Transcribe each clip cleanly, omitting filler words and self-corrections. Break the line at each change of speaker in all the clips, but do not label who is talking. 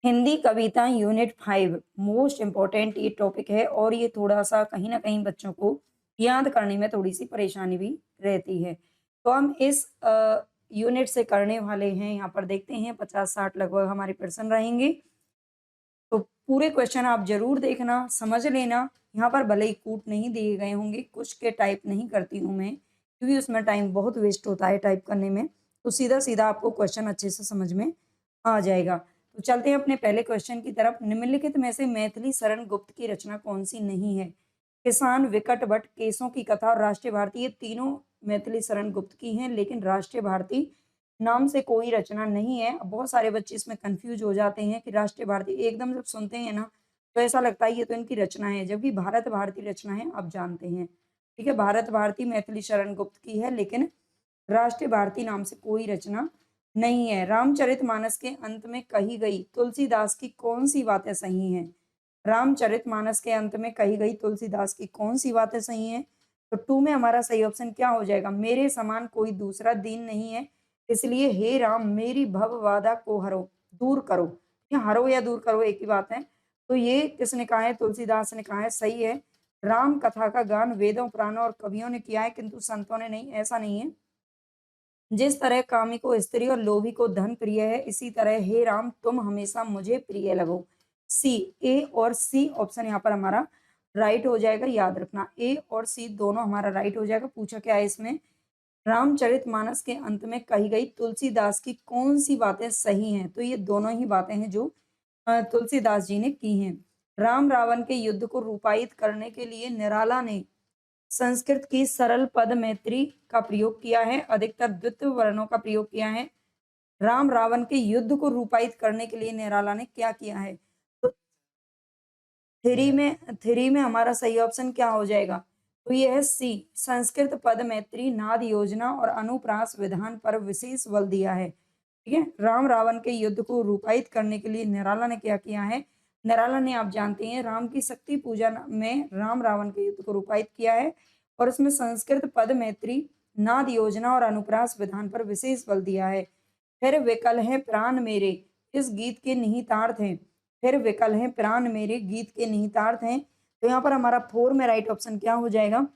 हिंदी कविता unit 5 most important ये topic है और ये थोड़ा-सा कहीं न कहीं बच्चों को याद करने में थोड़ी-सी परेशानी भी रहती है। तो हम इस यूनिट से करने वाले हैं, यहाँ पर देखते हैं 50-60 लगभग हमारे प्रश्न रहेंगे। तो पूरे क्वेश्चन आप ज़रूर देखना, समझ लेना। यहाँ पर भले ही कूट नहीं दिए गए होंगे, कुछ के टाइप नहीं करती हूँ मैं, क्योंकि उसमें टाइम बहुत वेस्ट होता है टाइप करने में। तो सीधा-सीधा आपको क्वेश्चन अच्छे से समझ में आ जाएगा। तो चलते हैं अपने पहले क्वेश्चन की तरफ। निम्नलिखित में से मैथिली शरण गुप्त की रचना कौन-सी नहीं है? किसान, विकट भट्ट, केसों की कथा और राष्ट्रीय भारती ये तीनों मैथिली शरण गुप्त की हैं, लेकिन राष्ट्रीय भारती नाम से कोई रचना नहीं है। बहुत सारे बच्चे इसमें कन्फ्यूज़ हो जाते हैं कि राष्ट्रीय भारती एकदम जब सुनते हैं ना, तो ऐसा लगता है ये तो इनकी रचना है, जबकि भारत भारती रचना है, आप जानते हैं। ठीक है, भारत भारती मैथिली शरण गुप्त की है, लेकिन राष्ट्रीय भारती नाम से कोई रचना नहीं है। रामचरितमानस के अंत में कही गई तुलसीदास की कौन-सी बातें सही हैं? रामचरितमानस के अंत में कही गई तुलसीदास की कौन-सी बातें सही हैं? तो 2 में हमारा सही ऑप्शन क्या हो जाएगा? मेरे समान कोई दूसरा दीन नहीं है, इसलिए हे राम मेरी भव बाधा को हरो, दूर करो। या हरो या दूर करो एक ही बात है। तो ये किसने कहा है? तुलसीदास ने कहा है, सही है। राम कथा का गान वेदों, पुराणों और कवियों ने किया है, किंतु संतों ने नहीं, ऐसा नहीं है। जिस तरह कामी को स्त्री और लोभी को धन प्रिय है, इसी तरह हे राम तुम हमेशा मुझे प्रिय लगो। सी, ए और सी ऑप्शन यहाँ पर हमारा राइट हो जाएगा, याद रखना। ए और सी दोनों हमारा राइट हो जाएगा। पूछा क्या है इसमें? रामचरितमानस के अंत में कही गई तुलसीदास की कौन-सी बातें सही हैं? तो ये दोनों ही बातें हैं जो तुलसीदास जी ने की हैं। राम-रावण के युद्ध को रूपायित करने के लिए निराला ने संस्कृत की सरल पद मैत्री का प्रयोग किया है, अधिकतर द्वित्व वर्णों का प्रयोग किया है। राम-रावण के युद्ध को रूपायित करने के लिए निराला ने क्या किया है? तो 3 में हमारा सही ऑप्शन क्या हो जाएगा? तो ये है सी, संस्कृत पद मैत्री, नाद योजना और अनुप्रास विधान पर विशेष बल दिया है। ठीक है? राम-रावण के युद्ध को रूपायित करने के लिए निराला ने क्या किया है? निराला ने आप जानते हैं राम की शक्ति पूजा में राम-रावण के युद्ध को रूपायित किया है और उसमें संस्कृत पद मैत्री, नाद योजना और अनुप्रास विधान पर विशेष बल दिया है। फिर विकल हैं प्राण मेरे इस गीत के निहितार्थ हैं। फिर विकल हैं प्राण मेरे गीत के निहितार्थ हैं। तो यहाँ पर हमारा 4 में राइट ऑप्शन क्या हो जाएगा?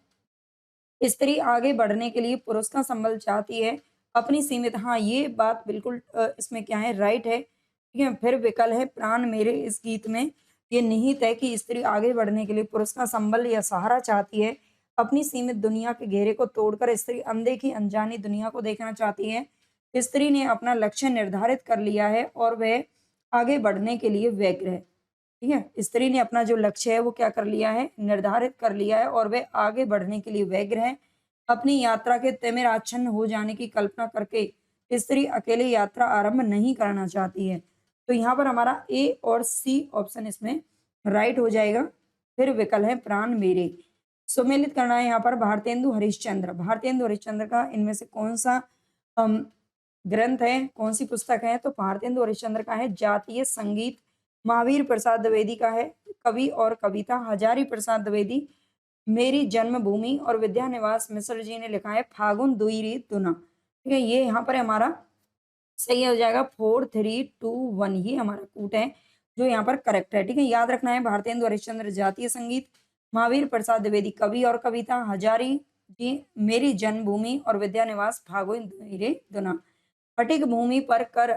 स्त्री आगे बढ़ने के लिए पुरुष का संबल चाहती है, अपनी सीमित, हाँ, ये बात बिल्कुल इसमें क्या है, राइट है। ठीक है? फिर विकल है प्राण मेरे इस गीत में ये निहित है कि स्त्री आगे बढ़ने के लिए पुरुष का संबल या सहारा चाहती है। अपनी सीमित दुनिया के घेरे को तोड़कर स्त्री अनदेखी अनजानी दुनिया को देखना चाहती है। स्त्री ने अपना लक्ष्य निर्धारित कर लिया है और वह आगे बढ़ने के लिए व्यग्र है। ठीक है? स्त्री ने अपना जो लक्ष्य है वो क्या कर लिया है? निर्धारित कर लिया है और वह आगे बढ़ने के लिए व्यग्र है। अपनी यात्रा के तिमिराच्छन्न हो जाने की कल्पना करके स्त्री अकेले यात्रा आरंभ नहीं करना चाहती है। तो यहाँ पर हमारा ए और सी ऑप्शन इसमें राइट हो जाएगा। फिर विकल है प्राण मेरे। सुमेलित करना है यहाँ पर भारतेंदु हरिश्चंद्र। भारतेंदु हरिश्चंद्र का इनमें से कौन-सा अम, ग्रंथ है, कौन-सी पुस्तक है? तो भारतेंदु हरिश्चंद्र का है जातीय संगीत। महावीर प्रसाद द्विवेदी का है कवि और कविता। हजारी प्रसाद द्विवेदी मेरी जन्मभूमि और विद्यानिवास मिश्र जी ने लिखा है फागुन दुई दुना। ठीक है, ये यहाँ पर हमारा सही हो जाएगा 4 3 2 1 ये हमारा कूट है जो यहाँ पर करेक्ट है। ठीक है, याद रखना है भारतेंदु हरिश्चंद्र जातीय संगीत, महावीर प्रसाद द्विवेदी कवि और कविता, हजारी जी मेरी जन्मभूमि और विद्यानिवास फागुन दुई दुना। फटिक भूमि पर कर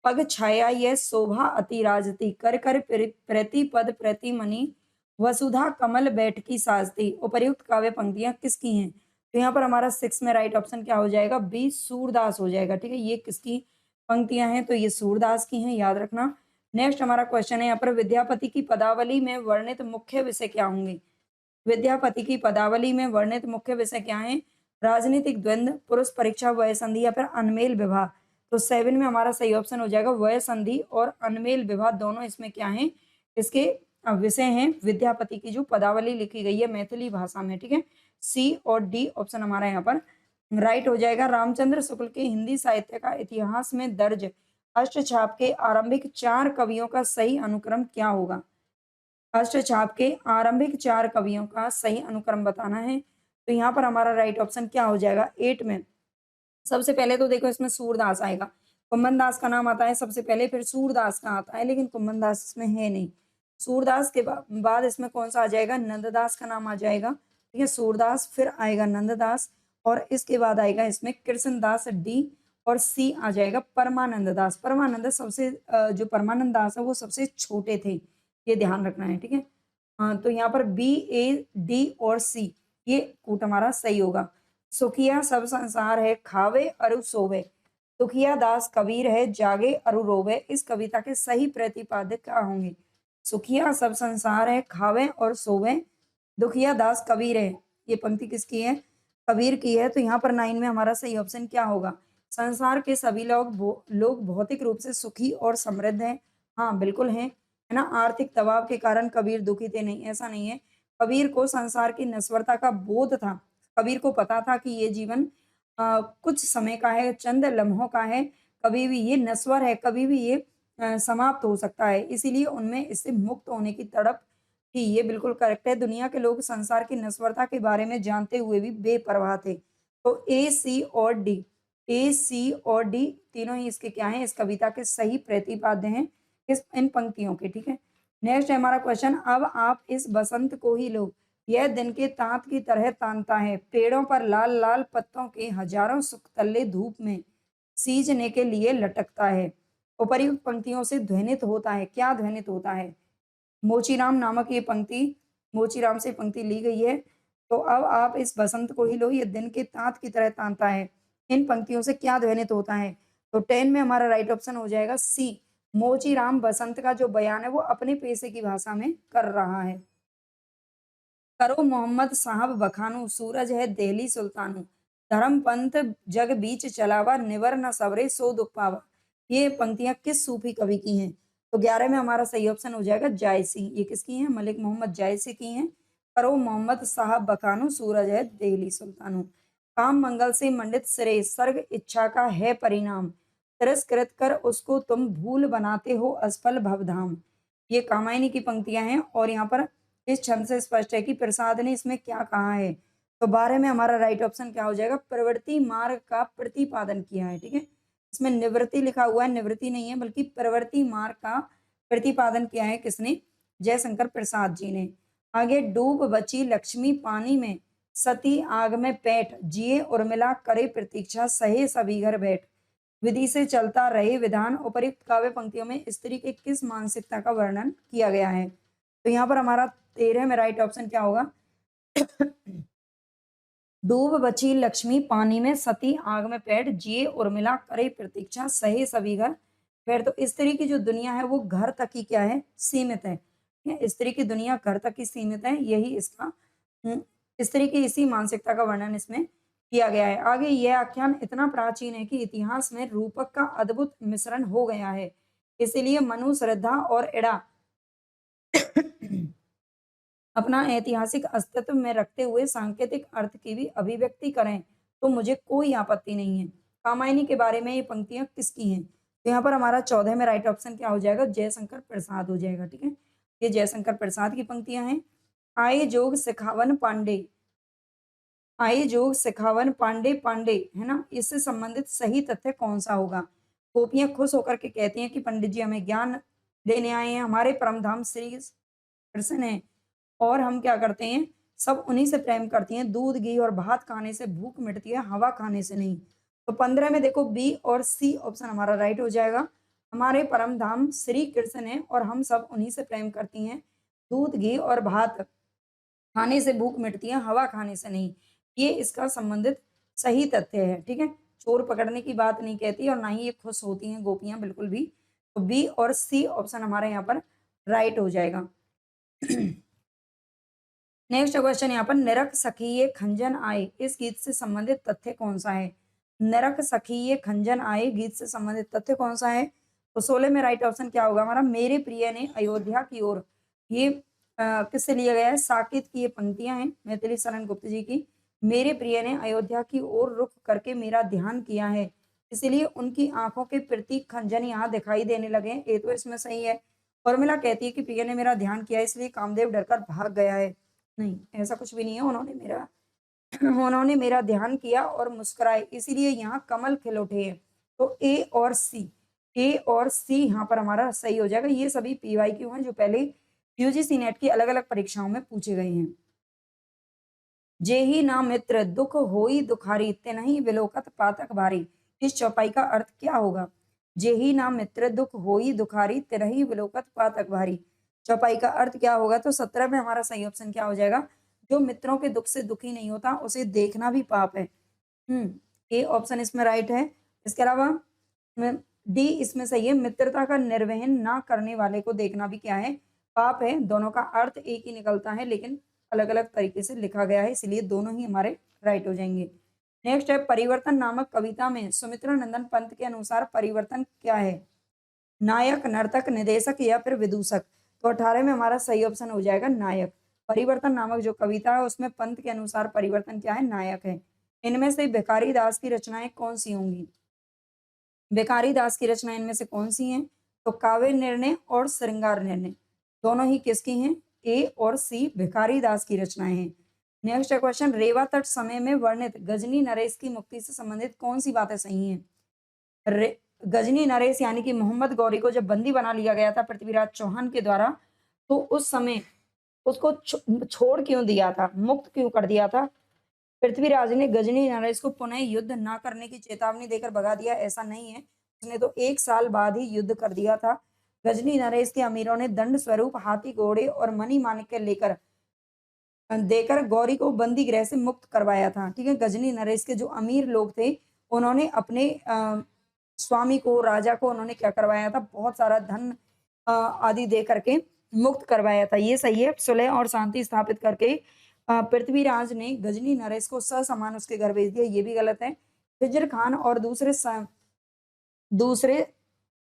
पग छाया यह शोभा अति राजती कर कर प्रतिपद प्रतिमनि वसुधा कमल बैठकी साजती। उपर्युक्त काव्य पंक्तियां किसकी हैं? तो यहाँ पर हमारा 6 में राइट ऑप्शन क्या हो जाएगा? बी सूरदास हो जाएगा। ठीक है, ये किसकी पंक्तियां हैं? तो ये सूरदास की हैं, याद रखना। नेक्स्ट हमारा क्वेश्चन है यहाँ पर विद्यापति की पदावली में वर्णित मुख्य विषय क्या होंगे? विद्यापति की पदावली में वर्णित मुख्य विषय क्या हैं? राजनीतिक द्वंद्व, पुरुष परीक्षा, वय संधि या फिर अनमेल विवाह। तो 7 में हमारा सही ऑप्शन हो जाएगा वय संधि और अनमेल विवाह दोनों इसमें क्या हैं? इसके विषय हैं। विद्यापति की जो पदावली लिखी गई है मैथिली भाषा में। ठीक है, सी और डी ऑप्शन हमारा यहाँ पर राइट हो जाएगा। रामचंद्र शुक्ल के हिंदी साहित्य का इतिहास में दर्ज अष्टछाप के आरंभिक 4 कवियों का सही अनुक्रम क्या होगा? अष्टछाप के आरंभिक 4 कवियों का सही अनुक्रम बताना है। तो यहाँ पर हमारा राइट ऑप्शन क्या हो जाएगा? 8 में सबसे पहले तो देखो इसमें सूरदास आएगा। कुम्भन दास का नाम आता है सबसे पहले, फिर सूरदास का आता है, लेकिन कुम्भन दास इसमें है नहीं। सूरदास के बाद इसमें कौन सा आ जाएगा, नंददास का नाम आ जाएगा। ठीक है, सूरदास फिर आएगा नंददास, और इसके बाद आएगा इसमें कृष्णदास डी, और सी आ जाएगा परमानंद दास। परमानंद सबसे जो परमानंद दास है वो सबसे छोटे थे, ये ध्यान रखना है। ठीक है, हाँ, तो यहाँ पर बी, ए, डी और सी ये कूट हमारा सही होगा। सुखिया सब संसार है, खावे अरु सोवे, दुखिया दास कबीर है, जागे अरु रोवे। इस कविता के सही प्रतिपादक क्या होंगे? सुखिया सब संसार है, खावे और सोवे, दुखिया दास कबीर है। ये पंक्ति किसकी है? कबीर की है। तो यहाँ पर 9 में हमारा सही ऑप्शन क्या होगा? संसार के सभी लोग भौतिक रूप से सुखी और समृद्ध हैं। हाँ, बिल्कुल हैं, है ना। आर्थिक दबाव के कारण कबीर दुखी थे? नहीं, ऐसा नहीं है। कबीर को संसार की नश्वरता का बोध था। कबीर को पता था कि ये जीवन कुछ समय का है, चंद लम्हों का है, कभी भी ये नश्वर है, कभी भी ये समाप्त हो सकता है। इसीलिए उनमें इससे मुक्त होने की तड़प थी। ये बिल्कुल करेक्ट है। दुनिया के लोग संसार की नश्वरता के बारे में जानते हुए भी बेपरवाह थे। तो ए, सी और डी, ए, सी और डी तीनों ही इसके क्या हैं? इस कविता के सही प्रतिपाद्य हैं, इन पंक्तियों के। ठीक है, नेक्स्ट है हमारा क्वेश्चन। अब आप इस बसंत को ही लो, यह दिन के तांत की तरह तानता है, पेड़ों पर लाल लाल पत्तों के हजारों सुखतल्ले धूप में सींचने के लिए लटकता है। उपर्युक्त पंक्तियों से ध्वनित होता है। क्या ध्वनित होता है? मोचीराम नामक ये पंक्ति, मोचीराम से पंक्ति ली गई है। तो अब आप इस बसंत को ही लो, ये दिन के तांत की तरह तानता है, इन पंक्तियों से क्या ध्वनित होता है? तो 10 में हमारा राइट ऑप्शन हो जाएगा सी। मोचीराम बसंत का जो बयान है वो अपने पेशे की भाषा में कर रहा है। करो मोहम्मद साहब बखानू, सूरज है देहली सुल्तानू, धर्म पंथ जग बीच चलावा, निवर न सबरे सो दुख पावा। ये पंक्तियां किस सूफी कवि की हैं? तो 11 में हमारा सही ऑप्शन हो जाएगा जायसी। ये किसकी हैं? मलिक मोहम्मद जायसी की हैं। करो मोहम्मद साहब बखानू, सूरज है देहली सुल्तानू। काम मंगल से मंडित सिरे, सर्ग इच्छा का है परिणाम, तिरस्कृत कर उसको तुम भूल बनाते हो असफल भवधाम। ये कामायनी की पंक्तियां हैं, और यहाँ पर इस छंद से स्पष्ट है कि प्रसाद ने इसमें क्या कहा है। तो 12 में हमारा राइट ऑप्शन क्या हो जाएगा? प्रवृत्ति मार्ग का प्रतिपादन किया है। ठीक है, इसमें निवृत्ति लिखा हुआ है, निवृत्ति नहीं है, बल्कि प्रवृत्ति मार्ग का प्रतिपादन किया है। किसने? जयशंकर प्रसाद जी ने। आगे, डूब बची लक्ष्मी पानी में, सती आग में पैठ, जिए उर्मिला करे प्रतीक्षा, सहे सभी घर बैठ, विधि से चलता रहे विधान। उपर्युक्त काव्य पंक्तियों में स्त्री के किस मानसिकता का वर्णन किया गया है? तो यहाँ पर हमारा 13 में राइट ऑप्शन क्या होगा? डूब बची लक्ष्मी पानी में, सती आग में पैठ, जिए उर्मिला करे प्रतीक्षा, सहे सभी घर। फिर तो स्त्री की जो दुनिया है वो घर तक ही क्या है? सीमित है। ठीक है? स्त्री की दुनिया घर तक ही सीमित है, यही इसका स्त्री की इसी मानसिकता का वर्णन इसमें किया गया है। आगे, यह आख्यान इतना प्राचीन है कि इतिहास में रूपक का अद्भुत मिश्रण हो गया है, इसीलिए मनु, श्रद्धा और इड़ा अपना ऐतिहासिक अस्तित्व में रखते हुए सांकेतिक अर्थ की भी अभिव्यक्ति करें तो मुझे कोई आपत्ति नहीं है। कामायनी के बारे में ये पंक्तियां किसकी हैं? तो यहाँ पर हमारा 14 में राइट ऑप्शन क्या हो जाएगा? जयशंकर प्रसाद हो जाएगा। ठीक है, ये जयशंकर प्रसाद की पंक्तियां हैं। आए जोग सिखावन पांडे, आए जोग सिखावन पांडे पांडे, है ना, इससे संबंधित सही तथ्य कौन सा होगा? गोपियां खुश होकर के कहती हैं कि पंडित जी हमें ज्ञान देने आए हैं, हमारे परम धाम श्री कृष्ण है, और हम क्या करते हैं? सब उन्हीं से प्रेम करती हैं। दूध, घी और भात खाने से भूख मिटती है, हवा खाने से नहीं। तो 15 में देखो बी और सी ऑप्शन हमारा राइट हो जाएगा। हमारे परम धाम श्री कृष्ण है और हम सब उन्हीं से प्रेम करती हैं। दूध, घी और भात खाने से भूख मिटती है, हवा खाने से नहीं। ये इसका संबंधित सही तथ्य है। ठीक है, चोर पकड़ने की बात नहीं कहती, और ना ही ये खुश होती हैं गोपियां बिल्कुल भी। तो बी और सी ऑप्शन हमारा यहाँ पर राइट हो जाएगा। नेक्स्ट क्वेश्चन यहाँ पर, नरक सखिये खंजन आए, इस गीत से संबंधित तथ्य कौन सा है? नरक सखिये खंजन आए गीत से संबंधित तथ्य कौन सा है? तो 16 में राइट ऑप्शन क्या होगा हमारा? मेरे प्रिय ने अयोध्या की ओर। ये किससे लिया गया है? साकेत की ये पंक्तियां हैं मैथिली शरण गुप्त जी की। मेरे प्रिय ने अयोध्या की ओर रुख करके मेरा ध्यान किया है, इसीलिए उनकी आंखों के प्रतीक खंजन यहाँ दिखाई देने लगे। ये तो इसमें सही है। उर्मिला कहती है कि प्रिय ने मेरा ध्यान किया इसलिए कामदेव डरकर भाग गया है। नहीं, ऐसा कुछ भी नहीं है। उन्होंने मेरा ध्यान किया और मुस्कुराए, इसीलिए यहाँ कमल खिल उठे हैं। तो ए और सी यहाँ पर हमारा सही हो जाएगा। ये सभी पीवाईक्यू हैं जो पहले यूजीसी नेट की अलग अलग परीक्षाओं में पूछे गए हैं। जेहि ना मित्र दुख होई दुखारी तिनहि विलोकत पातक भारी। इस चौपाई का अर्थ क्या होगा? जेहि ना मित्र दुख होई दुखारी तिनहि विलोकत पातक भारी। चौपाई का अर्थ क्या होगा? तो 17 में हमारा सही ऑप्शन क्या हो जाएगा? जो मित्रों के दुख से दुखी नहीं होता उसे देखना भी पाप है। ए ऑप्शन इसमें राइट है। इसके अलावा डी इसमें सही है, मित्रता का निर्वहन ना करने वाले को देखना भी क्या है? पाप है। दोनों का अर्थ एक ही निकलता है लेकिन अलग अलग तरीके से लिखा गया है, इसलिए दोनों ही हमारे राइट हो जाएंगे। नेक्स्ट है परिवर्तन नामक कविता में सुमित्रा नंदन पंत के अनुसार परिवर्तन क्या है? नायक, नर्तक, निदेशक या फिर विदूषक। तो 18 में हमारा सही ऑप्शन हो जाएगा नायक। परिवर्तन नामक जो कविता है उसमें पंत के अनुसार परिवर्तन क्या है? नायक है। इनमें से भिखारी दास की रचनाएं कौन सी होंगी? भिखारी दास की रचनाएं इनमें से कौन सी हैं? तो काव्य निर्णय और श्रृंगार निर्णय दोनों ही किसकी हैं? ए और सी भिखारी दास की रचनाएं हैं। नेक्स्ट क्वेश्चन, रेवा तट समय में वर्णित गजनी नरेश की मुक्ति से संबंधित कौन सी बातें सही हैं? गजनी नरेश यानी कि मोहम्मद गौरी को जब बंदी बना लिया गया था पृथ्वीराज चौहान के द्वारा, तो उस समय उसको छोड़ क्यों दिया था, मुक्त क्यों कर दिया था? पृथ्वीराज ने गजनी नरेश को पुनः युद्ध ना करने की चेतावनी देकर भगा दिया, ऐसा नहीं है। उसने तो 1 साल बाद ही युद्ध कर दिया था। गजनी नरेश के अमीरों ने दंड स्वरूप हाथी, घोड़े और मणि माणिक्य देकर गौरी को बंदी गृह से मुक्त करवाया था। ठीक है, गजनी नरेश के जो अमीर लोग थे उन्होंने अपने स्वामी को, राजा को उन्होंने क्या करवाया था? बहुत सारा धन आदि दे करके मुक्त करवाया था। ये सही है। सुलह और शांति स्थापित करके पृथ्वीराज ने गजनी नरेश को ससमान उसके घर भेज दिया, ये भी गलत है। खिज्र खान और दूसरे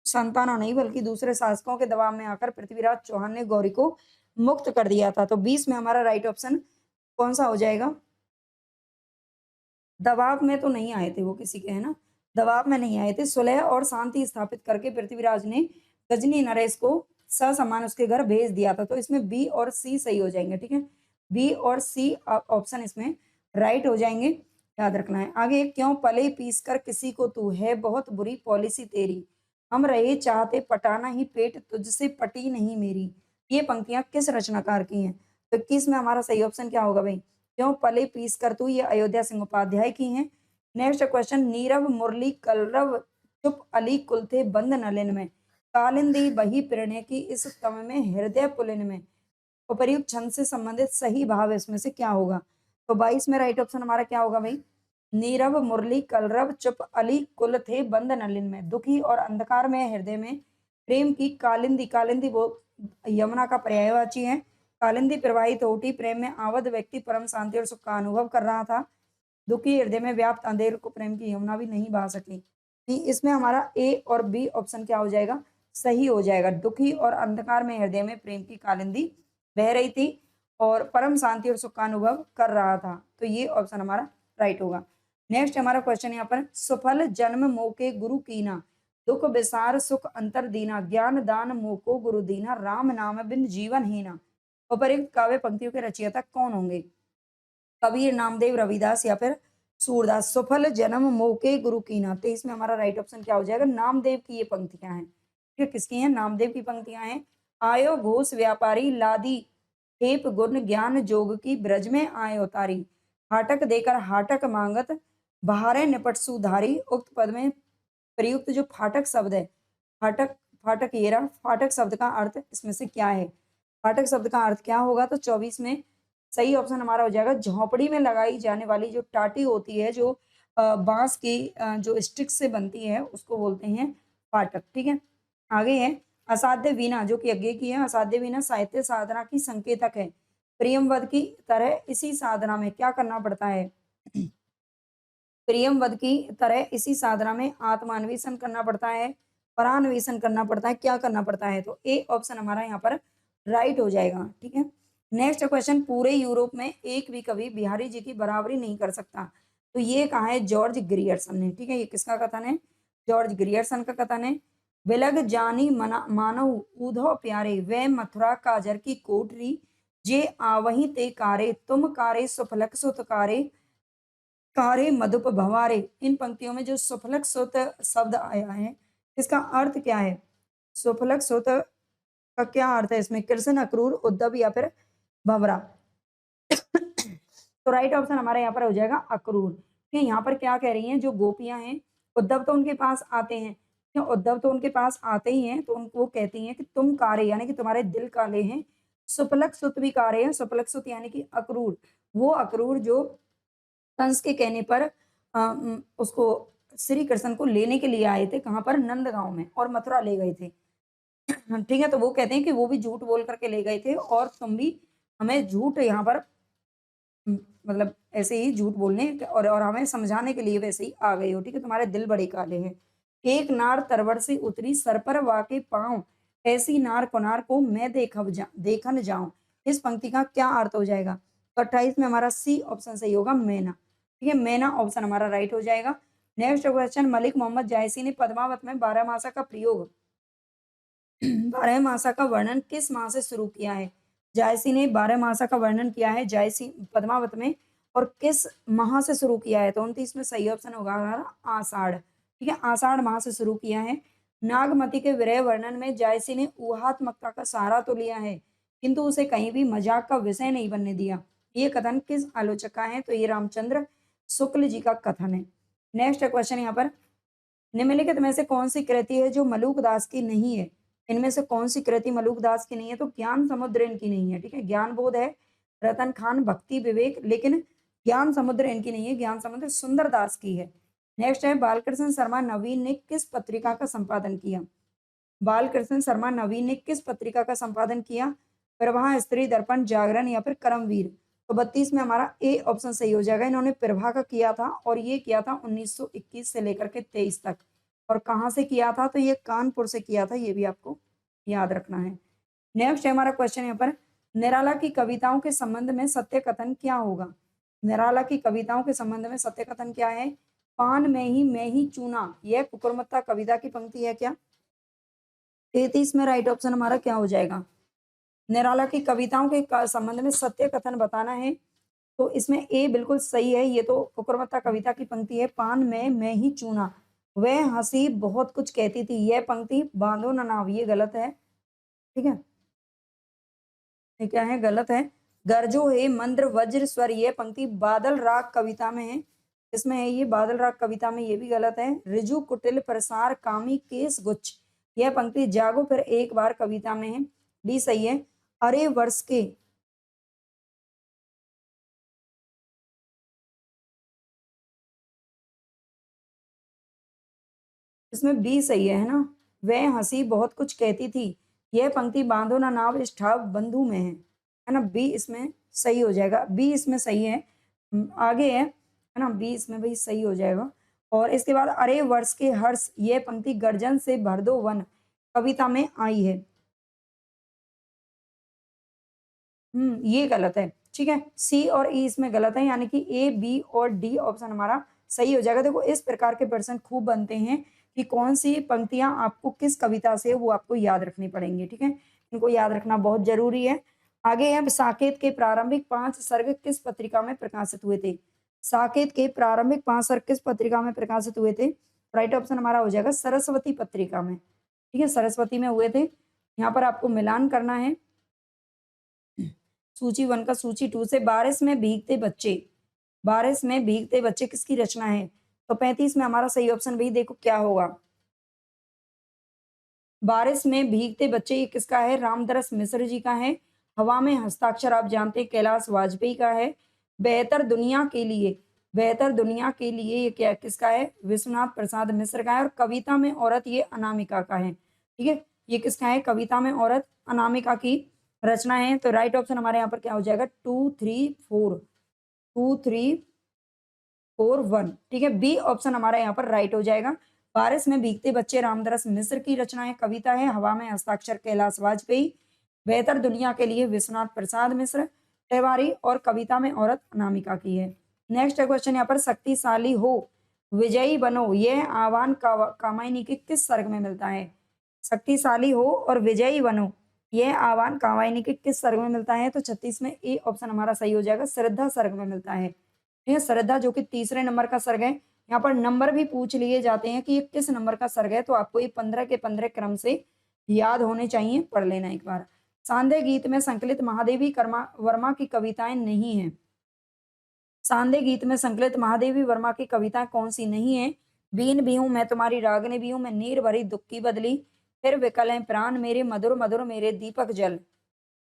संतानों नहीं बल्कि दूसरे शासकों के दबाव में आकर पृथ्वीराज चौहान ने गौरी को मुक्त कर दिया था। तो 20 में हमारा राइट ऑप्शन कौन सा हो जाएगा? दबाव में तो नहीं आए थे वो किसी के, है ना? दबाव में नहीं आए थे। सुलह और शांति स्थापित करके पृथ्वीराज ने गजनी नरेश को ससमान उसके घर भेज दिया था। तो इसमें बी और सी सही हो जाएंगे। ठीक है, बी और सी ऑप्शन इसमें राइट हो जाएंगे, याद रखना है। आगे, क्यों पले पीस कर किसी को तू है बहुत बुरी पॉलिसी तेरी, हम रहे चाहते पटाना ही पेट तुझसे पटी नहीं मेरी। ये पंक्तियां किस रचनाकार की हैं? तो 21 में हमारा सही ऑप्शन क्या होगा भाई? क्यों पले पीस कर तू, ये अयोध्या सिंह उपाध्याय की हैं। नेक्स्ट क्वेश्चन, नीरव मुरली कलरव चुप अली कुल थे बंद नलिन में, कालिंदी बही प्रणय की इस तम में हृदय पुलिन में। उपर्युक्त छंद से संबंधित सही भाव इसमें से क्या होगा? तो 22 में राइट ऑप्शन हमारा क्या होगा भाई? नीरव मुरली कलरव चुप अली कुल थे बंद नलिन में, दुखी और अंधकार में हृदय में प्रेम की कालिंदी, कालिंदी वो यमुना का पर्यायवाची है। कालिंदी प्रवाहित होती, प्रेम में आवध व्यक्ति परम शांति और सुख का अनुभव कर रहा था, दुखी हृदय में व्याप्त अंधेर को प्रेम की यमुना भी नहीं बहा सकी। इसमें हमारा ए और बी ऑप्शन क्या हो जाएगा? सही हो जाएगा। दुखी और अंधकार में हृदय में प्रेम की कालिंदी बह रही थी और परम शांति और सुख का अनुभव कर रहा था, तो ये ऑप्शन हमारा राइट होगा। नेक्स्ट हमारा क्वेश्चन यहाँ पर, सुफल जन्म मोके गुरु कीना, दुख विसार सुख अंतर दीना, ज्ञान दान मोको गुरु दीना, राम नाम बिन जीवन हीना। उपर्युक्त काव्य पंक्तियों के रचयिता कौन होंगे? कबीर, नामदेव, रविदास या फिर सूरदास। सुफल जन्म मोके गुरु कीना, तो इसमें हमारा राइट ऑप्शन क्या हो जाएगा? नामदेव की ये पंक्तियां हैं। ठीक है, किसकी हैं? नामदेव की पंक्तियां हैं। आयो घोष व्यापारी लादी हेप गुण ज्ञान जोग की, ब्रज में आए उतारी, हाटक देकर हाटक मांगत, बहारे निपट सुधारी। उक्त पद में प्रयुक्त जो फाटक शब्द है, फाटक, फाटक ये रहा, फाटक शब्द का अर्थ इसमें से क्या है? फाटक शब्द का अर्थ क्या होगा? तो 24 में सही ऑप्शन हमारा हो जाएगा, झोपड़ी में लगाई जाने वाली जो टाटी होती है, जो बांस की जो स्टिक से बनती है, उसको बोलते हैं फाटक। ठीक है, आगे है, असाध्य वीणा जो कि यज्ञ की है, असाध्य वीणा साहित्य साधना की संकेतक है, प्रियमवद की तरह इसी साधना में क्या करना पड़ता है? प्रियमवद की तरह इसी साधना में आत्मान्वेषण करना पड़ता है, परान्वेषण करना पड़ता है, क्या करना पड़ता है? तो ए ऑप्शन हमारा यहाँ पर राइट हो जाएगा। ठीक है, नेक्स्ट क्वेश्चन, पूरे यूरोप में एक भी कवि बिहारी जी की बराबरी नहीं कर सकता, तो ये कहा है? जॉर्ज ग्रियर्सन ने। ठीक है, ये किसका कथन है? जॉर्ज ग्रियर्सन का कथन है। विलग जानी मानव ऊधो प्यारे, वे मथुरा काजर की कोठरी, जे आवही ते कारे, तुम कारे सुफलक सुत कारे, कारे मधुप भवारे, इन पंक्तियों में जो सुफलक सुत शब्द आया है, इसका अर्थ क्या है? सुफलक सुत का क्या अर्थ है इसमें? कृष्ण, अक्रूर, उद्धव या फिर भंवरा? तो राइट ऑप्शन हमारा यहाँ पर हो जाएगा अक्रूर। ठीक है, यहाँ पर क्या कह रही हैं, जो गोपियां हैं, उद्धव तो उनके पास आते हैं, ठीक है, उद्धव तो उनके पास आते ही हैं, तो उनको कहती हैं कि तुम कारे, यानी कि तुम्हारे दिल काले हैं, सुपलक सुत भी कारे हैं, सुपलक सुत यानी कि अक्रूर, वो अक्रूर जो कंस के कहने पर उसको श्री कृष्ण को लेने के लिए आए थे, कहाँ पर? नंदगांव में, और मथुरा ले गए थे। ठीक है, तो वो कहते हैं कि वो भी झूठ बोल करके ले गए थे, और तुम भी हमें झूठ यहाँ पर मतलब ऐसे ही झूठ बोलने और हमें समझाने के लिए वैसे ही आ गए हो। ठीक है, तुम्हारे दिल बड़े काले हैं। एक नार तरवर से उतरी, सर पर वाके पाँव, ऐसी नार कुनार को मैं देखन जाऊं। इस पंक्ति का क्या अर्थ हो जाएगा? तो 28 में हमारा सी ऑप्शन सही होगा, मैना। ठीक है, मैना ऑप्शन हमारा राइट हो जाएगा। नेक्स्ट क्वेश्चन, मलिक मोहम्मद जायसी ने पद्मावत में 12 मासा का प्रयोग 12 मासा का वर्णन किस माह से शुरू किया है? जायसी ने 12 मासा का वर्णन किया है जायसी पद्मावत में, और किस माह से शुरू किया है? तो 29 में सही ऑप्शन होगा हमारा आषाढ़। ठीक है, आषाढ़ माह से शुरू किया है। नागमती के विरह वर्णन में जायसी ने ऊहात्मकता का सहारा तो लिया है, किंतु उसे कहीं भी मजाक का विषय नहीं बनने दिया। ये कथन किस आलोचक का है? तो ये रामचंद्र शुक्ल जी का कथन है। नेक्स्ट क्वेश्चन यहाँ पर, निम्नलिखित में से कौन सी कृति है जो मलूक दास की नहीं है? इनमें से कौन सी कृति मलूक दास की नहीं है? तो ज्ञान समुद्र इनकी नहीं है। ठीक है, ज्ञान बोध है रतन खान, भक्ति विवेक, लेकिन ज्ञान समुद्र इनकी नहीं है। ज्ञान समुद्र सुंदर दास की है। नेक्स्ट है, बालकृष्ण शर्मा नवीन ने किस पत्रिका का संपादन किया? बालकृष्ण शर्मा नवीन ने किस पत्रिका का संपादन किया? प्रभा, स्त्री दर्पण, जागरण या फिर कर्मवीर? तो 32 में हमारा ए ऑप्शन सही हो जाएगा। इन्होंने प्रभा का किया था, और ये किया था 1921 से लेकर के 23 तक। और कहाँ से किया था? तो ये कानपुर से किया था, ये भी आपको याद रखना है। नेक्स्ट है हमारा क्वेश्चन यहाँ पर, निराला की कविताओं के संबंध में सत्य कथन क्या होगा? निराला की कविताओं के संबंध में सत्य कथन क्या है? पान में ही चूना, यह कुकुरमुत्ता कविता की पंक्ति है क्या? 33 में राइट ऑप्शन हमारा क्या हो जाएगा? निराला की कविताओं के संबंध में सत्य कथन बताना है, तो इसमें ए बिल्कुल सही है। ये तो कुकुरमुत्ता कविता की पंक्ति है, पान में मैं ही चूना, वह हंसी बहुत कुछ कहती थी, यह पंक्ति बांधो न नाव, ये गलत है। ठीक है, ये क्या है? गलत है। गरजो हे मंद्र वज्र स्वर, ये पंक्ति बादल राग कविता में है, इसमें है ये बादल राग कविता में, ये भी गलत है। रिजु कुटिल प्रसार कामी केस गुच्छ, यह पंक्ति जागो फिर एक बार कविता में है, डी सही है। अरे वर्ष के, इसमें बी सही है ना? वह हंसी बहुत कुछ कहती थी, यह पंक्ति बांधो ना नाव इस ठाव बंधु में है ना? बी इसमें सही हो जाएगा, बी इसमें सही है। आगे है ना? बी इसमें भाई सही हो जाएगा। और इसके बाद, अरे वर्ष के हर्ष, यह पंक्ति गर्जन से भर दो वन कविता में आई है। ये गलत है। ठीक है, सी और ई इसमें गलत है, यानी कि ए, बी और डी ऑप्शन हमारा सही हो जाएगा। देखो, इस प्रकार के प्रश्न खूब बनते हैं कि कौन सी पंक्तियां आपको किस कविता से, वो आपको याद रखनी पड़ेंगी। ठीक है, इनको याद रखना बहुत जरूरी है। आगे है, साकेत के प्रारंभिक 5 सर्ग किस पत्रिका में प्रकाशित हुए थे? साकेत के प्रारंभिक 5 सर्ग किस पत्रिका में प्रकाशित हुए थे? राइट ऑप्शन हमारा हो जाएगा सरस्वती पत्रिका में। ठीक है, सरस्वती में हुए थे। यहाँ पर आपको मिलान करना है सूची 1 का सूची 2 से। बारिश में भीगते बच्चे, बारिश में भीगते बच्चे किसकी रचना है? तो 35 में हमारा सही ऑप्शन भी देखो क्या होगा। बारिश में भीगते बच्चे ये किसका है? रामदरस मिश्र जी का है। हवा में हस्ताक्षर आप जानते हैं कैलाश वाजपेयी का है। बेहतर दुनिया के लिए, बेहतर दुनिया के लिए ये क्या किसका है? विश्वनाथ प्रसाद मिश्र का है। और कविता में औरत ये अनामिका का है। ठीक है, ये किसका है? कविता में औरत अनामिका की रचना है। तो राइट ऑप्शन हमारे यहाँ पर क्या हो जाएगा? 2 3 4, 2 3 4 1। ठीक है, बी ऑप्शन हमारा यहाँ पर राइट हो जाएगा। बारिश में भीगते बच्चे रामदरस मिश्र की रचना है, कविता है। हवा में हस्ताक्षर कैलाश वाजपेयी। बेहतर दुनिया के लिए विश्वनाथ प्रसाद मिश्र तिवारी। और कविता में औरत अनामिका की है। नेक्स्ट क्वेश्चन यहाँ पर, शक्तिशाली हो विजयी बनो, यह आह्वान कामायनी के किस सर्ग में मिलता है? शक्तिशाली हो और विजयी बनो, यह आह्वान कामायनी के किस सर्ग में मिलता है? तो 36 में ए ऑप्शन हमारा सही हो जाएगा, श्रद्धा सर्ग में मिलता है। ठीक है। श्रद्धा जो कि तीसरे नंबर का सर्ग है। यहाँ पर नंबर भी पूछ लिए जाते हैं कि ये किस नंबर का सर्ग है, तो आपको ये 15 के 15 क्रम से याद होने चाहिए, पढ़ लेना एक बार। सांदे गीत में संकलित महादेवी कर्मा वर्मा की कविताएं नहीं है। सांदे गीत में संकलित महादेवी वर्मा की कविताएं कौन सी नहीं है? बीन भी हूं मैं तुम्हारी रागनी भी हूं, मैं नीर भरी दुख की बदली, फिर विकल है प्राण मेरे, मधुर मधुर मेरे दीपक जल।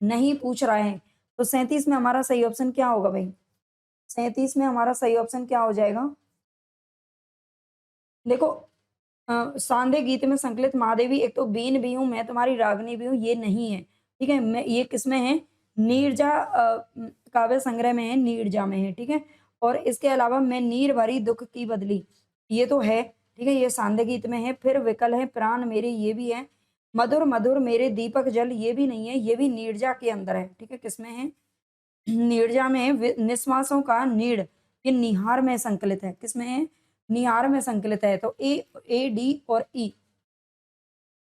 नहीं पूछ रहा है, तो 37 में हमारा सही ऑप्शन क्या होगा भाई? 37 में हमारा सही ऑप्शन क्या हो जाएगा? देखो, सांदे गीत में संकलित महादेवी, एक तो बीन भी हूँ मैं तुम्हारी रागनी भी हूँ, ये नहीं है। ठीक है, मैं ये किसमें है? नीरजा काव्य संग्रह में है, नीरजा में है। ठीक है, और इसके अलावा मैं नीर भरी दुख की बदली, ये तो है। ठीक है, ये सांदे गीत में है। फिर विकल है प्राण मेरे, ये भी है। मधुर मधुर मेरे दीपक जल, ये भी नहीं है, ये भी नीरजा के अंदर है। ठीक है, किसमें है? नीरजा में है। निश्वासों का नीड़, ये निहार में संकलित है। किसमें है? निहार में संकलित है। तो ए डी और ई,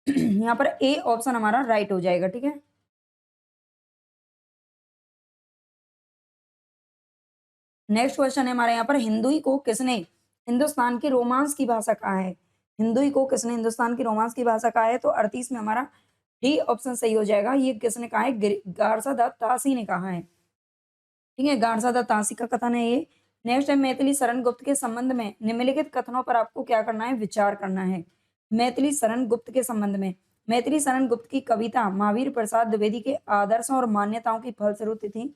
यहाँ पर ए ऑप्शन हमारा राइट हो जाएगा। ठीक है, नेक्स्ट क्वेश्चन है हमारे यहाँ पर, हिंदुई को किसने हिंदुस्तान की रोमांस की भाषा कहा है? हिंदुई को किसने हिंदुस्तान की रोमांस की भाषा कहा है? तो 38 में हमारा डी ऑप्शन सही हो जाएगा। ये किसने कहा है? गारसा दत्त तासी ने कहा है। ठीक है, गारसा दत्त तासी का कथन है ये। नेक्स्ट है, मैथिली शरण गुप्त के संबंध में निम्नलिखित कथनों पर आपको क्या करना है? विचार करना है। मैथिली शरण गुप्त के संबंध में, मैथिली शरण गुप्त की कविता महावीर प्रसाद द्विवेदी के आदर्शों और मान्यताओं की फलश्रुति थी।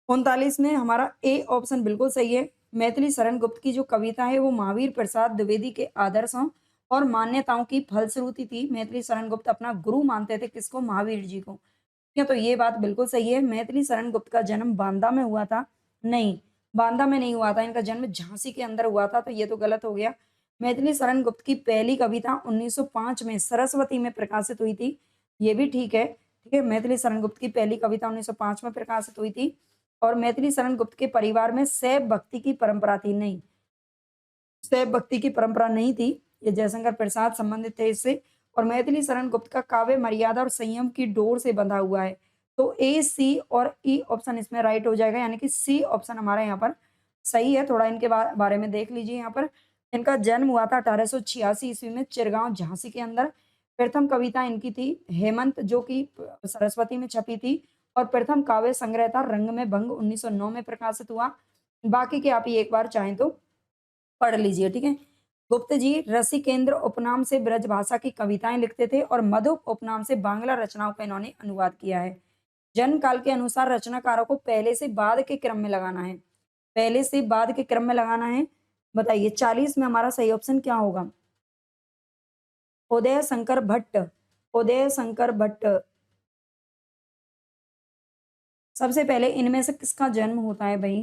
39 में हमारा ए ऑप्शन बिल्कुल सही है। मैथिली शरण गुप्त की जो कविता है वो महावीर प्रसाद द्विवेदी के आदर्शों और मान्यताओं की फलश्रुति थी। मैथिली शरण गुप्त अपना गुरु मानते थे, किसको? महावीर जी को। ठीक है, तो ये बात बिल्कुल सही है। मैथिली शरण गुप्त का जन्म बांदा में हुआ था? नहीं, बांदा में नहीं हुआ था, इनका जन्म झांसी के अंदर हुआ था, तो ये तो गलत हो गया। मैथिली शरण गुप्त की पहली कविता 1905 में सरस्वती में प्रकाशित हुई थी, ये भी ठीक है। ठीक है, मैथिली शरण गुप्त की पहली कविता 1905 में प्रकाशित हुई थी। और मैथिली शरण गुप्त के परिवार में शैव भक्ति की परंपरा थी? नहीं, शैव भक्ति की परंपरा नहीं थी, ये जयशंकर प्रसाद संबंधित थे इससे। और मैथिली शरण गुप्त का काव्य मर्यादा और संयम की डोर से बंधा हुआ है। तो ए, सी और ई ऑप्शन इसमें राइट हो जाएगा, यानी कि सी ऑप्शन हमारा यहाँ पर सही है। थोड़ा इनके बारे में देख लीजिए। यहाँ पर इनका जन्म हुआ था 1886 ईस्वी में चिरगांव झांसी के अंदर। प्रथम कविता इनकी थी हेमंत, जो कि सरस्वती में छपी थी। और प्रथम काव्य संग्रह था रंग में भंग, 1909 में प्रकाशित हुआ। बाकी के आप ये एक बार चाहें तो पढ़ लीजिए। ठीक है, गुप्त जी रसिकेंद्र उपनाम से ब्रजभाषा की कविताएं लिखते थे और मधुप उपनाम से बांग्ला रचनाओं का इन्होंने अनुवाद किया है। जन्म काल के अनुसार रचनाकारों को पहले से बाद के क्रम में लगाना है, पहले से बाद के क्रम में लगाना है। बताइए 40 में हमारा सही ऑप्शन क्या होगा? उदय शंकर भट्ट, उदय शंकर भट्ट। सबसे पहले इनमें से किसका जन्म होता है भाई?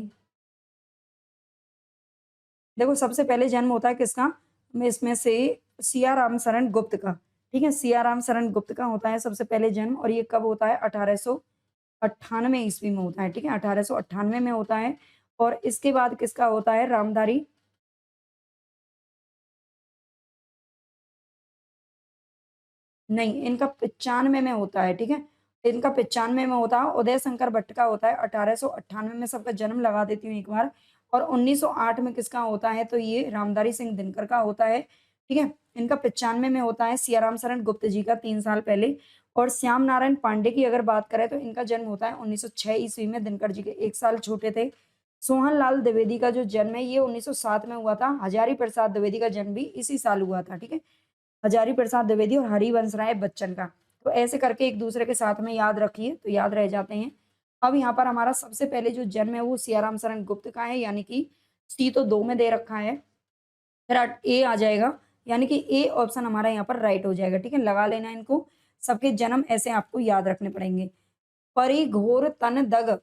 देखो, सबसे पहले जन्म होता है किसका? इसमें से सिया राम शरण गुप्त का। ठीक है, सिया राम शरण गुप्त का होता है सबसे पहले जन्म, और ये कब होता है? 1898 ईस्वी में होता है। ठीक है, 1898 में होता है। और इसके बाद किसका होता है? रामधारी, नहीं, इनका 95 में होता है। ठीक है, इनका 95 में होता है। उदय शंकर भट्ट का होता है 1898 में, सबका जन्म लगा देती हूँ एक बार। और 1908 में किसका होता है? तो ये रामधारी सिंह दिनकर का होता है। ठीक है, इनका 95 में होता है, सियाराम शरण गुप्त जी का 3 साल पहले। और श्याम नारायण पांडे की अगर बात करें तो इनका जन्म होता है 1906 ईस्वी में, दिनकर जी के 1 साल छोटे थे। सोहन लाल द्विवेदी का जो जन्म है ये 1907 में हुआ था। हजारी प्रसाद द्विवेदी का जन्म भी इसी साल हुआ था। ठीक है, हजारी प्रसाद द्विवेदी और हरिवंश राय बच्चन का। तो ऐसे करके एक दूसरे के साथ में याद रखिए, तो याद रह जाते हैं। अब यहाँ पर हमारा सबसे पहले जो जन्म है वो सियाराम शरण गुप्त का है, यानी कि सी तो 2 में दे रखा है, फिर ए आ जाएगा, यानी कि ए ऑप्शन हमारा यहाँ पर राइट हो जाएगा। ठीक है, लगा लेना इनको, सबके जन्म ऐसे आपको याद रखने पड़ेंगे। परि घोर तन दग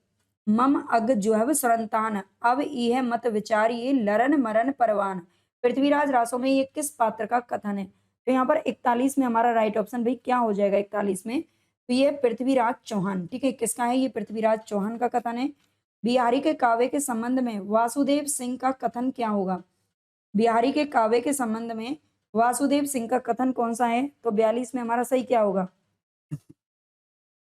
मम अग जुहव सरंतान, अब यह मत विचारिए लरन मरन परवान। पृथ्वीराज रासो में ये किस पात्र का कथन है? तो यहाँ पर 41 में हमारा राइट ऑप्शन भाई क्या हो जाएगा? 41 में तो ये पृथ्वीराज चौहान। ठीक है, किसका है? ये पृथ्वीराज चौहान का कथन है। बिहारी के काव्य के संबंध में वासुदेव सिंह का कथन क्या होगा? बिहारी के काव्य के संबंध में वासुदेव सिंह का कथन कौन सा है? तो 42 में हमारा सही क्या होगा?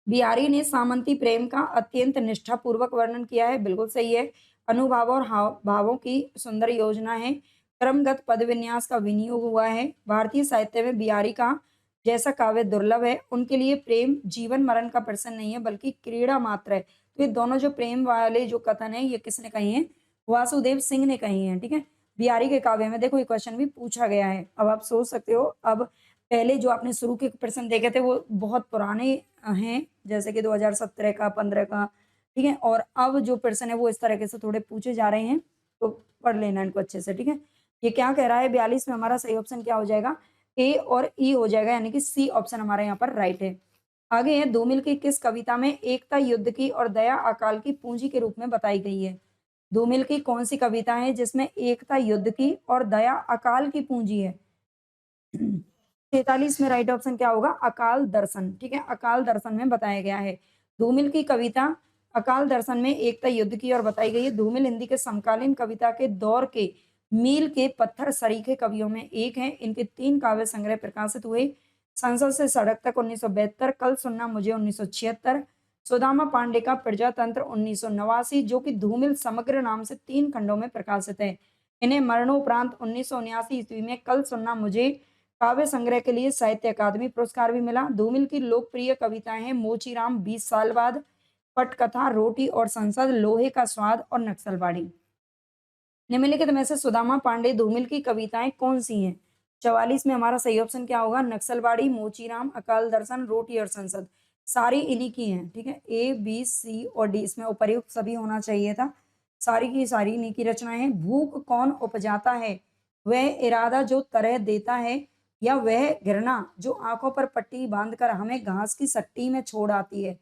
बिहारी ने सामंती प्रेम का अत्यंत निष्ठापूर्वक वर्णन किया है, बिल्कुल सही है। अनुभाव और हाव भावों की सुंदर योजना है। क्रमगत पद विन्यास का विनियोग हुआ है। भारतीय साहित्य में बिहारी का जैसा काव्य दुर्लभ है। उनके लिए प्रेम जीवन मरण का प्रश्न नहीं है बल्कि क्रीड़ा मात्र है। तो ये दोनों जो प्रेम वाले जो कथन है ये किसने कही है? वासुदेव सिंह ने कही है। ठीक है, बिहारी के काव्य में देखो ये क्वेश्चन भी पूछा गया है। अब आप सोच सकते हो, अब पहले जो आपने शुरू के प्रश्न देखे थे वो बहुत पुराने हैं, जैसे कि 2017 का 15 का। ठीक है, और अब जो प्रश्न है वो इस तरह से थोड़े पूछे जा रहे हैं, तो पढ़ लेना इनको अच्छे से। ठीक है, ये क्या कह रहा है 42 में हमारा सही ऑप्शन क्या हो जाएगा? ए और ई हो जाएगा, यानी कि सी ऑप्शन हमारा यहाँ पर राइट है। आगे है, धूमिल की किस कविता में एकता युद्ध की और दया अकाल की पूंजी के रूप में बताई गई है? धूमिल की कौन सी कविता है जिसमें एकता युद्ध की और दया अकाल की पूंजी है? 43 में राइट ऑप्शन क्या होगा? अकाल दर्शन। ठीक है, अकाल दर्शन में बताया गया है। धूमिल की कविता अकाल दर्शन में एकता युद्ध की और बताई गई है। धूमिल हिंदी के समकालीन कविता के दौर के मील के पत्थर सरीखे कवियों में एक हैं। इनके 3 काव्य संग्रह प्रकाशित हुए। संसद से सड़क तक 1972, कल सुनना मुझे 1976, सुदामा पांडे का प्रजातंत्र 1989, जो कि धूमिल समग्र नाम से 3 खंडों में प्रकाशित है। इन्हें मरणोपरांत 1979 ईस्वी में कल सुनना मुझे काव्य संग्रह के लिए साहित्य अकादमी पुरस्कार भी मिला। धूमिल की लोकप्रिय कविताएं हैं मोचीराम, 20 साल बाद, पटकथा, रोटी और संसद, लोहे का स्वाद और नक्सलवाड़ी। निम्नलिखित में से सुदामा पांडे धूमिल की कविताएं कौन सी हैं? 44 में हमारा सही ऑप्शन क्या होगा? नक्सलवाड़ी, मोचीराम, अकाल दर्शन, रोटी और संसद। सारी इन्हीं की हैं। ठीक है, ए बी सी और डी, इसमें उपर्युक्त सभी होना चाहिए था। सारी की सारी इन्हीं की रचनाएं हैं। भूख कौन उपजाता है? वह इरादा जो तरह देता है, या वह घृणा जो आंखों पर पट्टी बांधकर हमें घास की सट्टी में छोड़ आती है?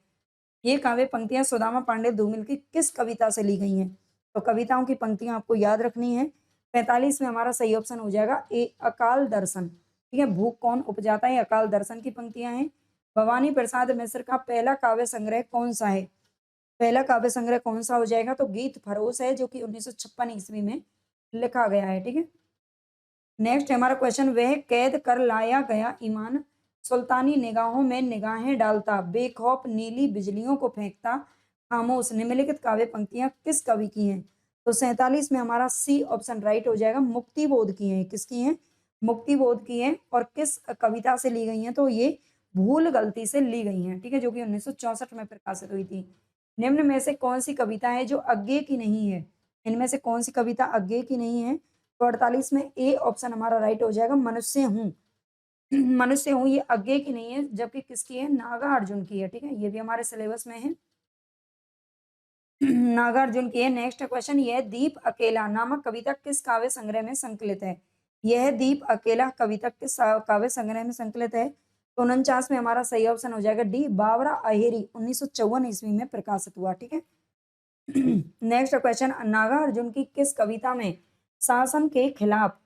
ये काव्य पंक्तियां सुदामा पांडे धूमिल की किस कविता से ली गई हैं? तो कविताओं की पंक्तियां आपको याद रखनी है। 45 में हमारा सही ऑप्शन हो जाएगा ए, अकाल दर्शन। ठीक है, भूख कौन उपजाता है, अकाल दर्शन की पंक्तियां हैं। भवानी प्रसाद मिश्र का पहला काव्य संग्रह कौन सा है? पहला काव्य संग्रह कौन सा हो जाएगा? तो गीत फरोश है, जो कि 1956 ईस्वी में लिखा गया है। ठीक है, नेक्स्ट हमारा क्वेश्चन, वह कैद कर लाया गया ईमान, सुल्तानी निगाहों में निगाहें डालता, बेखौफ नीली बिजलियों को फेंकता, खामोश। निम्नलिखित काव्य पंक्तियां किस कवि की हैं? तो 47 में हमारा सी ऑप्शन राइट हो जाएगा, मुक्ति बोध की हैं। किसकी हैं? मुक्ति बोध की हैं। और किस कविता से ली गई हैं? तो ये भूल गलती से ली गई हैं। ठीक है, जो कि 1964 में प्रकाशित हुई थी। निम्न में से कौन सी कविता है जो अज्ञे की नहीं है? इनमें से कौन सी कविता अज्ञे की नहीं है? तो 48 में ए ऑप्शन हमारा राइट हो जाएगा, मनुष्य हूँ। मनुष्य हूँ ये अज्ञे की नहीं है, जबकि किसकी है? नागार्जुन की है। ठीक है, ये भी हमारे सिलेबस में है। नागार्जुन की है। नेक्स्ट क्वेश्चन, यह दीप अकेला नामक कविता किस काव्य संग्रह में संकलित है? यह दीप अकेला कविता किस काव्य संग्रह में संकलित है? तो 49 में हमारा सही ऑप्शन हो जाएगा डी, बावरा अहेरी, 1954 ईस्वी में प्रकाशित हुआ। ठीक है, नेक्स्ट क्वेश्चन, नागार्जुन की किस कविता में शासन के खिलाफ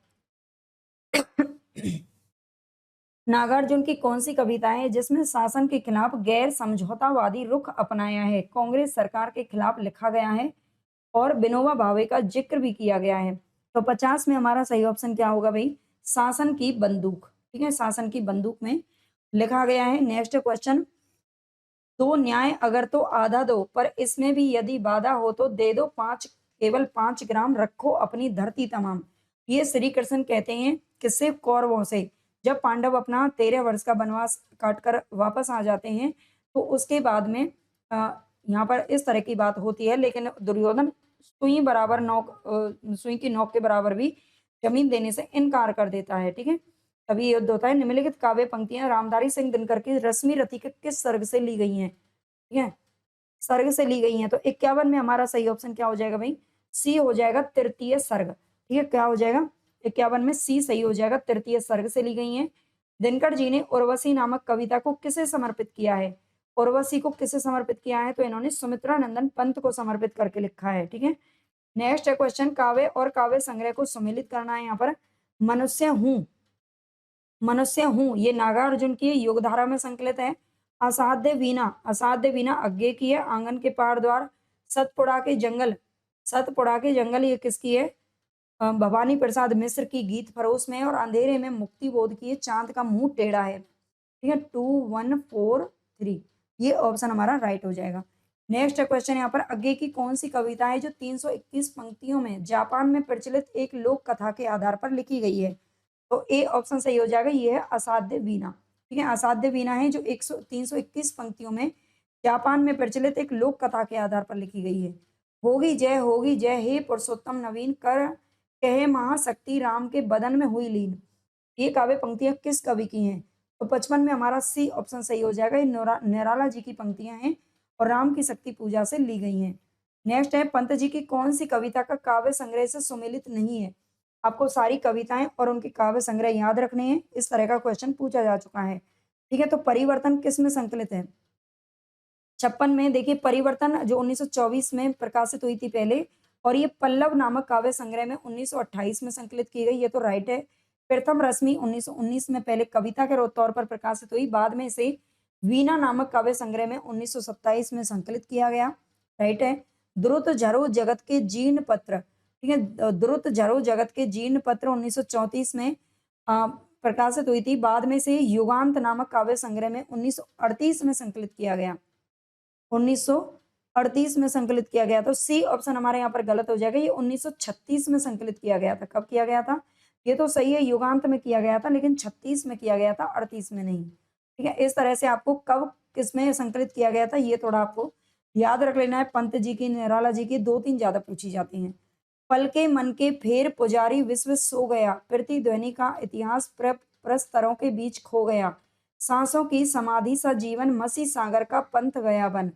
नागार्जुन की कौन सी कविता है जिसमें शासन के खिलाफ गैर समझौतावादी रुख अपनाया है, कांग्रेस सरकार के खिलाफ लिखा गया है और विनोबा भावे का जिक्र भी किया गया है? तो 50 में हमारा सही ऑप्शन क्या होगा भाई? शासन की बंदूक। ठीक है, शासन की बंदूक में लिखा गया है। नेक्स्ट क्वेश्चन, दो न्याय अगर तो आधा दो, पर इसमें भी यदि बाधा हो तो दे दो 5, केवल 5 ग्राम रखो अपनी धरती तमाम। ये श्री कृष्ण कहते हैं किससे? कौरवों से। जब पांडव अपना 13 वर्ष का वनवास काटकर वापस आ जाते हैं, तो उसके बाद में यहाँ पर इस तरह की बात होती है, लेकिन दुर्योधन सुई की नोक के बराबर भी जमीन देने से इनकार कर देता है। ठीक है, तभी युद्ध होता है। निम्नलिखित काव्य पंक्तियां रामधारी सिंह दिनकर की रश्मि रथी के किस सर्ग से ली गई हैं? ठीक है, सर्ग से ली गई हैं। तो 51 में हमारा सही ऑप्शन क्या हो जाएगा भाई? सी हो जाएगा, तृतीय सर्ग। ठीक है, क्या हो जाएगा? 51 में सी सही हो जाएगा, तृतीय सर्ग से ली गई हैं। दिनकर जी ने उर्वशी नामक कविता को किसे समर्पित किया है? उर्वशी को किसे समर्पित किया है? तो इन्होंने सुमित्रा नंदन पंत को समर्पित करके लिखा है। ठीक है, नेक्स्ट है क्वेश्चन, काव्य और काव्य संग्रह को सम्मिलित करना है यहाँ पर। मनुष्य हूँ, मनुष्य हूँ ये नागार्जुन की योगधारा में संकलित है। असाध्य वीणा, असाध्य वीणा अज्ञे की है। आंगन के पार द्वार, सतपुड़ा के जंगल, सतपुड़ा के जंगल ये किसकी है? भवानी प्रसाद मिश्र की गीत फरोश में है। और अंधेरे में मुक्ति बोध की है, चांद का मुंह टेढ़ा है। ठीक है, 2 1 4 3, ये ऑप्शन हमारा राइट हो जाएगा। नेक्स्ट क्वेश्चन यहाँ पर, आगे की कौन सी कविता है जो 321 पंक्तियों में जापान में प्रचलित एक लोक कथा के आधार पर लिखी गई है? तो ए ऑप्शन सही हो जाएगा, ये है असाध्य वीणा। ठीक है, असाध्य वीणा है जो 321 पंक्तियों में जापान में प्रचलित एक लोक कथा के आधार पर लिखी गई है। होगी जय हे पुरुषोत्तम नवीन, कर कहे महाशक्ति राम के बदन में हुई लीन। ये काव्य पंक्तियां किस कवि की हैं? तो 55 में हमारा सी ऑप्शन सही हो जाएगा, ये निराला जी की पंक्तियां हैं और राम की शक्ति पूजा से ली गई हैं। नेक्स्ट है, पंत जी की कौन सी कविता का काव्य संग्रह से सुमेलित नहीं है? आपको सारी कविताएं और उनके काव्य संग्रह याद रखने हैं, इस तरह का क्वेश्चन पूछा जा चुका है। ठीक है, तो परिवर्तन किस में संकलित है? 56 में देखिए, परिवर्तन जो 1924 में प्रकाशित हुई थी पहले, और ये पल्लव नामक काव्य संग्रह में 1928 में संकलित की गई, ये तो राइट है। प्रथम रश्मि 1919 में पहले कविता के तौर पर प्रकाशित हुई, बाद में इसे वीणा नामक काव्य संग्रह में 1927 में संकलित किया गया, राइट है। द्रुत झरो जगत के जीर्ण पत्र, ठीक है, द्रुत झरो जगत के जीर्ण पत्र 1934 में प्रकाशित हुई थी, बाद में से युगांत नामक काव्य संग्रह में 1938 में संकलित किया गया, 1938 में संकलित किया गया। तो सी ऑप्शन हमारे यहाँ पर गलत हो जाएगा, ये 1936 में संकलित किया गया था। कब किया गया था? ये तो सही है, युगांत में किया गया था, लेकिन 36 में किया गया था, 38 में नहीं। ठीक है, इस तरह से आपको कब किसमें संकलित किया गया था ये थोड़ा आपको याद रख लेना है। पंत जी की, निराला जी की 2-3 ज्यादा पूछी जाती हैं। पल के मन के फेर पुजारी विश्व सो गया, प्रतिध्वनि का इतिहास प्रस्तरों के बीच खो गया, सांसों की समाधि सा जीवन, मसी सागर का पंथ गया बन।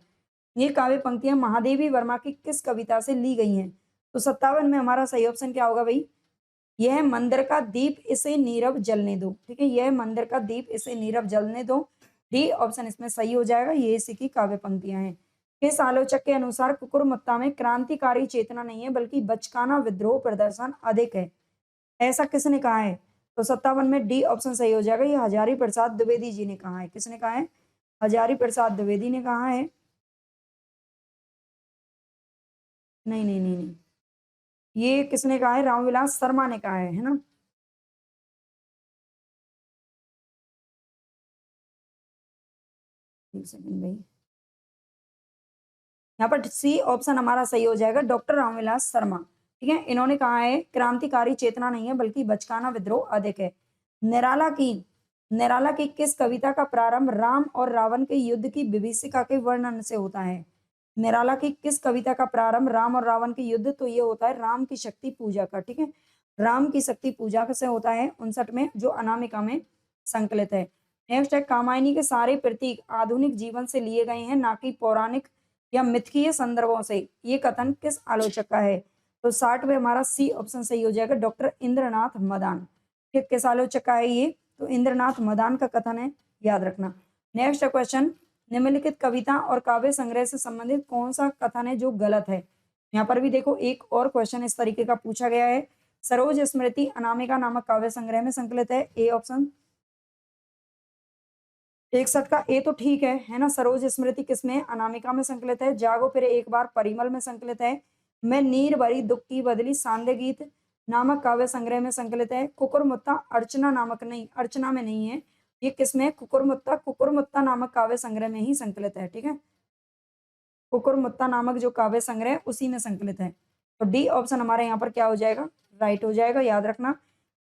ये काव्य पंक्तियां महादेवी वर्मा की किस कविता से ली गई हैं? तो 57 में हमारा सही ऑप्शन क्या होगा भाई? यह मंदिर का दीप इसे नीरव जलने दो। ठीक है, यह मंदिर का दीप इसे नीरव जलने दो, डी ऑप्शन इसमें सही हो जाएगा, ये इसी की काव्य पंक्तियां हैं। किस आलोचक के अनुसार कुकुरमुत्ता में क्रांतिकारी चेतना नहीं है बल्कि बचकाना विद्रोह प्रदर्शन अधिक है? ऐसा किसने कहा है? तो 57 में डी ऑप्शन सही हो जाएगा, ये हजारी प्रसाद द्विवेदी जी ने कहा है। किसने कहा है? हजारी प्रसाद द्विवेदी ने कहा है। नहीं नहीं नहीं नहीं, ये किसने कहा है? रामविलास शर्मा ने कहा है ना। एक सेकंड भाई, यहाँ पर सी ऑप्शन हमारा सही हो जाएगा, डॉक्टर रामविलास शर्मा। ठीक है, इन्होंने कहा है क्रांतिकारी चेतना नहीं है बल्कि बचकाना विद्रोह अधिक है। निराला की किस कविता का प्रारंभ राम और रावण के युद्ध की विभीषिका के वर्णन से होता है? निराला की किस कविता का प्रारंभ राम और रावण के युद्ध, तो ये होता है राम की शक्ति पूजा का। ठीक है, राम की शक्ति पूजा से होता है 59 में, जो अनामिका में संकलित है। नेक्स्ट है, कामायनी के सारे प्रतीक आधुनिक जीवन से लिए गए हैं ना कि पौराणिक या मिथकीय संदर्भों से, ये कथन किस आलोचक का है? तो 60 में हमारा सी ऑप्शन सही हो जाएगा, डॉक्टर इंद्रनाथ मदान। किस आलोचक का है ये? तो इंद्रनाथ मदान का कथन है, याद रखना। नेक्स्ट क्वेश्चन, निम्नलिखित कविता और काव्य संग्रह से संबंधित कौन सा कथन है जो गलत है? यहाँ पर भी देखो एक और क्वेश्चन इस तरीके का पूछा गया है। सरोज स्मृति अनामिका नामक काव्य संग्रह में संकलित है, ए ऑप्शन। 61 का ए तो ठीक है ना। सरोज स्मृति किसमें? अनामिका में संकलित है। जागो फिर एक बार परिमल में संकलित है। मैं नीर भरी दुख की बदली सांदे गीत नामक काव्य संग्रह में संकलित है। कुकुरमुत्ता अर्चना नामक, नहीं, अर्चना में नहीं है, ये किसमें? कुकुरमुत्ता नामक काव्य संग्रह में ही संकलित है। ठीक है, कुकुरमुत्ता नामक जो काव्य संग्रह उसी में संकलित है। तो डी ऑप्शन हमारे यहाँ पर क्या हो जाएगा? राइट हो जाएगा, याद रखना।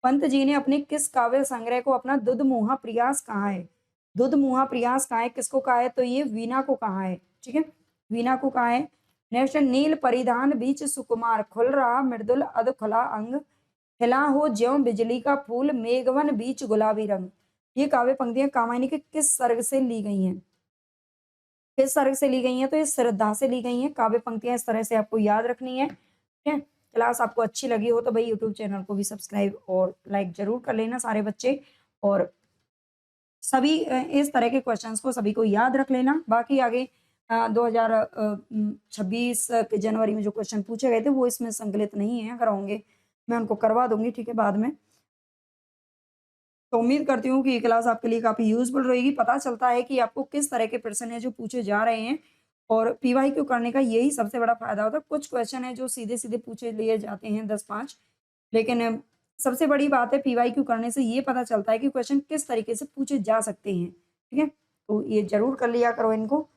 पंत जी ने अपने किस काव्य संग्रह को अपना दुधमुहा प्रयास कहा है? दुधमुहा प्रयास कहा है, किसको कहा है? तो ये वीणा को कहा है। ठीक है, वीणा को कहा है। नेक्स्ट, नील परिधान बीच सुकुमार, खुल रहा मृदुल अध खुला अंग, खिला हो ज्यों बिजली का फूल, मेघवन बीच गुलाबी रंग। ये काव्य पंक्तियां कामायनी के किस सर्ग से ली गई हैं? किस सर्ग से ली गई हैं? तो ये श्रद्धा से ली गई हैं। काव्य पंक्तियां इस तरह से आपको याद रखनी है। ठीक है, क्लास आपको अच्छी लगी हो तो भाई यूट्यूब चैनल को भी सब्सक्राइब और लाइक जरूर कर लेना सारे बच्चे, और सभी इस तरह के क्वेश्चंस को सभी को याद रख लेना। बाकी आगे 2026 के जनवरी में जो क्वेश्चन पूछे गए थे वो इसमें संकलित नहीं है, अगर होंगे मैं उनको करवा दूंगी। ठीक है, बाद में। तो उम्मीद करती हूँ कि ये क्लास आपके लिए काफी यूजफुल रहेगी। पता चलता है कि आपको किस तरह के प्रश्न है जो पूछे जा रहे हैं, और पीवाईक्यू करने का यही सबसे बड़ा फायदा होता है। कुछ क्वेश्चन है जो सीधे सीधे पूछे लिए जाते हैं 10-5, लेकिन सबसे बड़ी बात है पीवाईक्यू करने से ये पता चलता है कि क्वेश्चन किस तरीके से पूछे जा सकते हैं। ठीक है, तो ये जरूर कर लिया करो इनको।